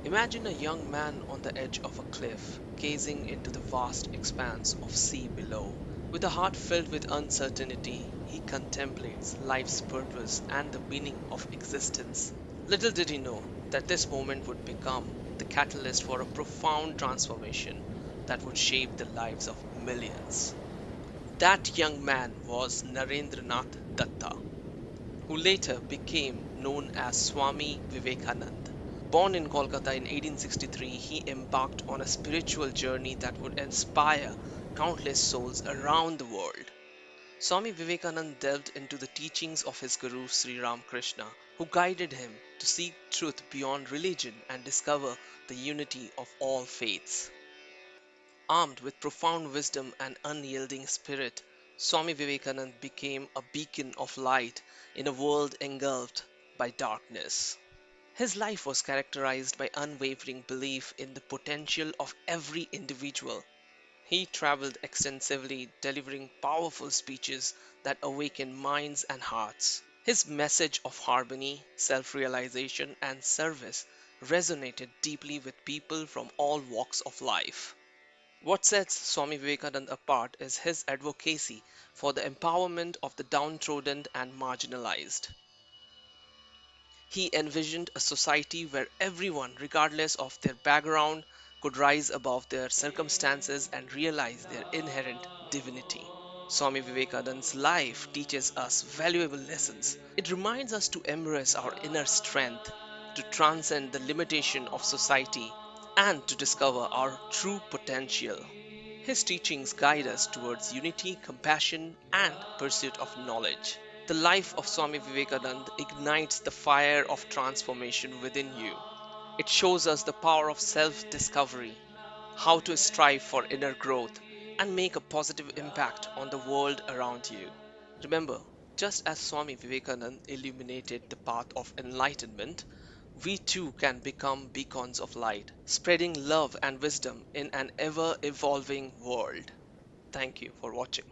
Imagine a young man on the edge of a cliff, gazing into the vast expanse of sea below. With a heart filled with uncertainty, he contemplates life's purpose and the meaning of existence. Little did he know that this moment would become the catalyst for a profound transformation that would shape the lives of millions. That young man was Narendranath Datta, who later became known as Swami Vivekananda. Born in Kolkata in 1863, he embarked on a spiritual journey that would inspire countless souls around the world. Swami Vivekananda delved into the teachings of his guru Sri Ramakrishna, who guided him to seek truth beyond religion and discover the unity of all faiths. Armed with profound wisdom and unyielding spirit, Swami Vivekananda became a beacon of light in a world engulfed by darkness. His life was characterized by unwavering belief in the potential of every individual. He traveled extensively, delivering powerful speeches that awakened minds and hearts. His message of harmony, self realization, and service resonated deeply with people from all walks of life. What sets Swami Vivekananda apart is his advocacy for the empowerment of the downtrodden and marginalized. He envisioned a society where everyone, regardless of their background, could rise above their circumstances and realize their inherent divinity. Swami Vivekananda's life teaches us valuable lessons. It reminds us to embrace our inner strength, to transcend the limitation of society, and to discover our true potential. His teachings guide us towards unity, compassion, and pursuit of knowledge. The life of Swami Vivekananda ignites the fire of transformation within you. It shows us the power of self discovery, how to strive for inner growth, and make a positive impact on the world around you. Remember, just as Swami Vivekananda illuminated the path of enlightenment, we too can become beacons of light, spreading love and wisdom in an ever evolving world. Thank you for watching.